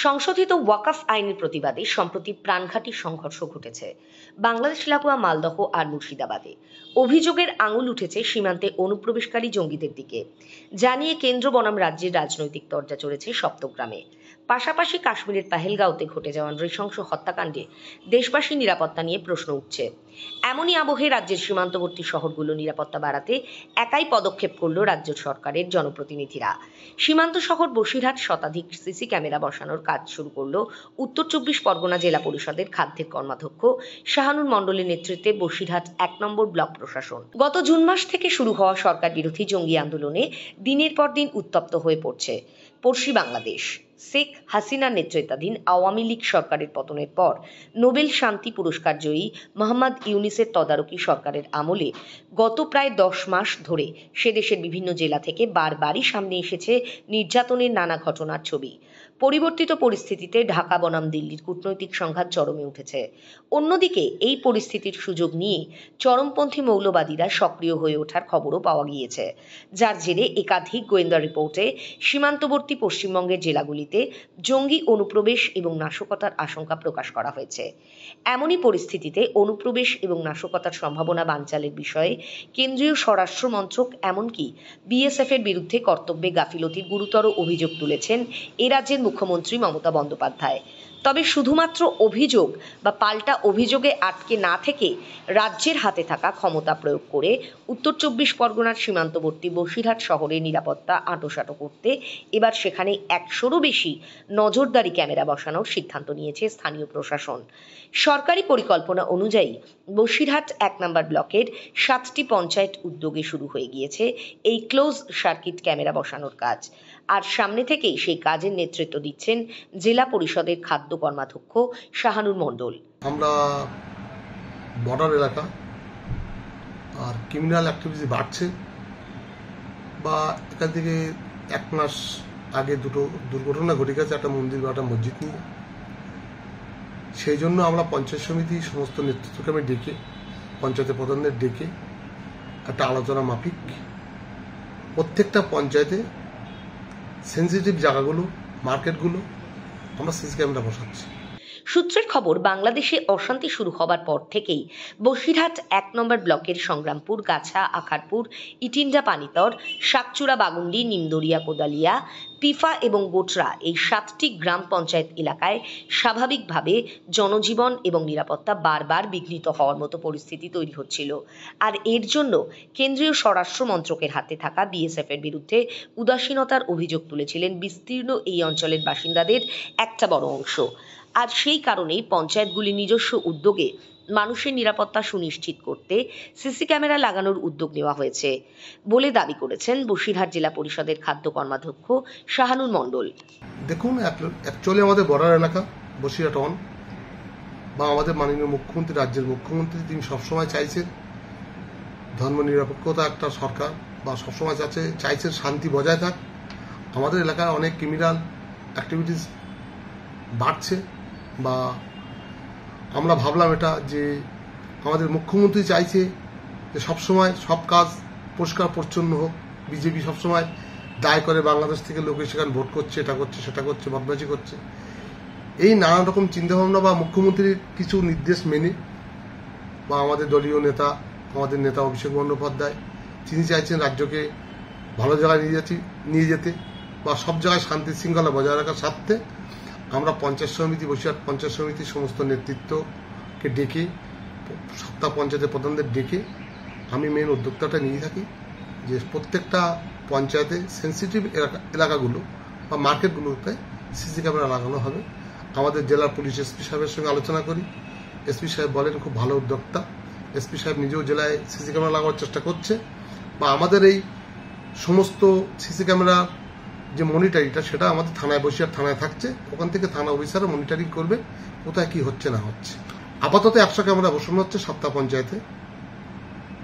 সংশোধিত ওয়াকফ আইনের প্রতিবাদে সম্প্রতি প্রাণঘাতী সংঘর্ষ ঘটেছে বাংলাদেশ লাগোয়া মালদহ আর মুর্শিদাবাদে। অভিযোগের আঙুল উঠেছে সীমান্তে অনুপ্রবেশকারী জঙ্গিদের দিকে, জানিয়ে কেন্দ্র বনাম রাজ্যের রাজনৈতিক তরজা চলেছে সপ্তগ্রামে। পাশাপাশি কাশ্মীরের পাহেলগাঁওতে ঘটে যাওয়া নৃশংস হত্যাকাণ্ডে দেশবাসীর নিরাপত্তা নিয়ে প্রশ্ন উঠছে। এমনই আবহে রাজ্যের সীমান্তবর্তী শহরগুলোর নিরাপত্তা বাড়াতে একাই পদক্ষেপ করল রাজ্য সরকারের জনপ্রতিনিধিরা। সীমান্ত শহর বসিরহাট শতাধিক সিসি ক্যামেরা বসানোর কাজ শুরু করল উত্তর চব্বিশ পরগনা জেলা পরিষদের খাদ্যের কর্মাধ্যক্ষ শাহানুর মণ্ডলের নেতৃত্বে বসিরহাট ১ নম্বর ব্লক প্রশাসন। গত জুন মাস থেকে শুরু হওয়া সরকার বিরোধী জঙ্গি আন্দোলনে দিনের পর দিন উত্তপ্ত হয়ে পড়ছে পড়শি বাংলাদেশ। শেখ হাসিনার নেতৃত্বাধীন আওয়ামী লীগ সরকারের পতনের পর নোবেল শান্তি পুরস্কার জয়ী মোহাম্মদ ইউনূসের তদারকি সরকারের আমলে গত প্রায় ১০ মাস ধরে সে দেশের বিভিন্ন জেলা থেকে বারবারই সামনে এসেছে নির্যাতনের নানা ঘটনার ছবি। পরিবর্তিত পরিস্থিতিতে ঢাকা বনাম দিল্লির কূটনৈতিক সংঘাত চরমে উঠেছে। অন্যদিকে এই পরিস্থিতির সুযোগ নিয়ে চরমপন্থী মৌলবাদীরা সক্রিয় হয়ে ওঠার খবরও পাওয়া গিয়েছে, যার জেরে একাধিক গোয়েন্দা রিপোর্টে সীমান্তবর্তী পশ্চিমবঙ্গের জেলাগুলিতে জঙ্গি অনুপ্রবেশ এবং নাশকতার আশঙ্কা প্রকাশ করা হয়েছে। এমনই পরিস্থিতিতে অনুপ্রবেশ এবং নাশকতার সম্ভাবনা বানচালের বিষয়ে কেন্দ্রীয় স্বরাষ্ট্র মন্ত্রক এমনকি বিএসএফ এর বিরুদ্ধে কর্তব্যে গাফিলতির গুরুতর অভিযোগ তুলেছেন এ রাজ্যের মুখ্যমন্ত্রী মমতা বন্দ্যোপাধ্যায়। তবে শুধুমাত্র অভিযোগ বা পাল্টা অভিযোগে আটকে না থেকে রাজ্যের হাতে থাকা ক্ষমতা প্রয়োগ করে উত্তর চব্বিশ পরগনার সীমান্তবর্তী বসিরহাট শহরের নিরাপত্তা আঁটোসাঁটো করতে এবার সেখানে ১০০রও বেশি নজরদারি ক্যামেরা বসানোর সিদ্ধান্ত নিয়েছে স্থানীয় প্রশাসন। সরকারি পরিকল্পনা অনুযায়ী বসিরহাট ১ নম্বর ব্লকের ৭টি পঞ্চায়েত উদ্যোগে শুরু হয়ে গিয়েছে এই ক্লোজ সার্কিট ক্যামেরা বসানোর কাজ। আর সামনে থেকেই সেই কাজের নেতৃত্ব দিচ্ছেন জেলা পরিষদের খাদ্য কর্মাধ্যক্ষ শাহানুর মণ্ডল। আমরা বর্ডার এলাকা আর ক্রিমিনাল অ্যাক্টিভিটি বাড়ছে, বা এখান থেকে ১ মাস আগে দুটো দুর্ঘটনা ঘটে গেছে, একটা মন্দির বা একটা মসজিদ নিয়ে। সেই জন্য আমরা পঞ্চায়েত সমিতি সমস্ত নেতৃত্বকে আমি ডেকে, পঞ্চায়েতের প্রধানদের ডেকে একটা আলোচনা মাফিক প্রত্যেকটা পঞ্চায়েতে সেন্সিটিভ জায়গাগুলো, মার্কেটগুলো আমরা সিসি ক্যামেরা বসাচ্ছি। সূত্রের খবর, বাংলাদেশে অশান্তি শুরু হবার পর থেকেই বসিরহাট ১ নম্বর ব্লকের সংগ্রামপুর, গাছা, আখারপুর, ইটিন্ডা, পানিতর, শাকচুড়া, বাগুন্ডি, নিমদরিয়া, কোদালিয়া, পিফা এবং গোটরা এই ৭টি গ্রাম পঞ্চায়েত এলাকায় স্বাভাবিকভাবে জনজীবন এবং নিরাপত্তা বারবার বিঘ্নিত হওয়ার মতো পরিস্থিতি তৈরি হচ্ছিল। আর এর জন্য কেন্দ্রীয় স্বরাষ্ট্র মন্ত্রকের হাতে থাকা বিএসএফ এর বিরুদ্ধে উদাসীনতার অভিযোগ তুলেছিলেন বিস্তীর্ণ এই অঞ্চলের বাসিন্দাদের একটা বড় অংশ। আর সেই কারণেই পঞ্চায়েতগুলি নিজস্ব উদ্যোগে মানুষের নিরাপত্তা সুনিশ্চিত করতে সিসি ক্যামেরা লাগানোর উদ্যোগ নেওয়া হয়েছে বলে দাবি করেছেন বসিরহাট জেলা পরিষদের খাদ্য কর্মাধ্যক্ষ শাহানুর মণ্ডল। দেখুন, অ্যাকচুয়ালি আমাদের বর্ডার এলাকা বসিরহাট অন, বা আমাদের মাননীয় মুখ্যমন্ত্রী, রাজ্যের মুখ্যমন্ত্রী, তিনি সবসময় চাইছেন ধর্ম নিরপেক্ষতা একটা সরকার, বা সবসময় চাইছেন শান্তি বজায় থাক। আমাদের এলাকায় অনেক ক্রিমিনাল অ্যাক্টিভিটিস বাড়ছে, বা আমরা ভাবলাম এটা যে আমাদের মুখ্যমন্ত্রী চাইছে যে সবসময় সব কাজ পরিষ্কার পরিচ্ছন্ন হোক। বিজেপি সবসময় দায় করে বাংলাদেশ থেকে লোক সেখানে ভোট করছে, এটা করছে, সেটা করছে, বদমাইশি করছে। এই নানান রকম চিন্তাভাবনা বা মুখ্যমন্ত্রীর কিছু নির্দেশ মেনে, বা আমাদের দলীয় নেতা, আমাদের নেতা অভিষেক বন্দ্যোপাধ্যায়, তিনি চাইছেন রাজ্যকে ভালো জায়গায় নিয়ে যেতে, বা সব জায়গায় শান্তি শৃঙ্খলা বজায় রাখার স্বার্থে আমরা পঞ্চায়েত সমিতি, বসিরহাট পঞ্চায়েত সমিতির সমস্ত নেতৃত্বকে ডেকে, ৭টা পঞ্চায়েতের প্রধানদের ডেকে আমি মেন উদ্যোক্তাটা নিয়ে থাকি যে প্রত্যেকটা পঞ্চায়েতে সেন্সিটিভ এলাকাগুলো বা মার্কেটগুলোতে সিসি ক্যামেরা লাগানো হবে। আমাদের জেলার পুলিশ এসপি সাহেবের সঙ্গে আলোচনা করি। এসপি সাহেব বলেন খুব ভালো উদ্যোক্তা। এসপি সাহেব নিজেও জেলায় সিসি ক্যামেরা লাগানোর চেষ্টা করছে, বা আমাদের এই সমস্ত সিসি ক্যামেরা যে মনিটরিংটা সেটা আমাদের থানায়, বসিরহাট থানায় থাকছে। ওখান থেকে থানা অফিসাররা মনিটরিং করবে কোথায় কি হচ্ছে না হচ্ছে। আপাতত ১০০ ক্যামেরা বসানো হচ্ছে ৭টা পঞ্চায়েতে,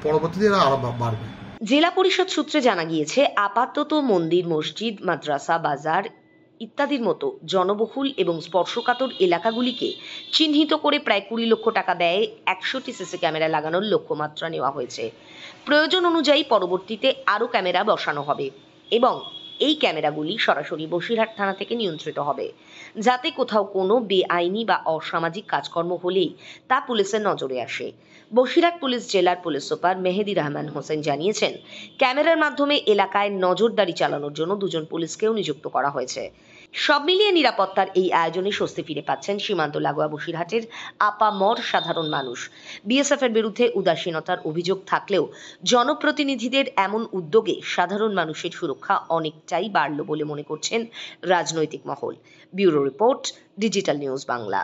পরবর্তীতে এরা আরো বাড়বে। জেলা পরিষদ সূত্রে জানা গিয়েছে, আপাতত মন্দির, মসজিদ, মাদ্রাসা, বাজার ইত্যাদির মতো জনবহুল এবং স্পর্শকাতর এলাকাগুলিকে চিহ্নিত করে প্রায় ২০ লক্ষ টাকা ব্যয়ে ১০০টি সিসি ক্যামেরা লাগানোর লক্ষ্যমাত্রা নেওয়া হয়েছে। প্রয়োজন অনুযায়ী পরবর্তীতে আরও ক্যামেরা বসানো হবে এবং এই ক্যামেরাগুলি সরাসরি বসিরহাট থানা থেকে নিয়ন্ত্রিত হবে, যাতে কোথাও কোনো বেআইনি বা অসামাজিক কাজকর্ম হলেই তা পুলিশের নজরে আসে। বসিরহাট পুলিশ জেলার পুলিশ সুপার মেহেদি রহমান হোসেন জানিয়েছেন, ক্যামেরার মাধ্যমে এলাকায় নজরদারি চালানোর জন্য 2 জন পুলিশকেও নিযুক্ত করা হয়েছে। সব মিলিয়ে নিরাপত্তার এই আয়োজনে স্বস্তি ফিরে পাচ্ছেন সীমান্ত লাগোয়া বসিরহাটের আপামর সাধারণ মানুষ। বিএসএফ এর বিরুদ্ধে উদাসীনতার অভিযোগ থাকলেও জনপ্রতিনিধিদের এমন উদ্যোগে সাধারণ মানুষের সুরক্ষা অনেকটাই বাড়ল বলে মনে করছেন রাজনৈতিক মহল। Bureau report, digital news Bangla.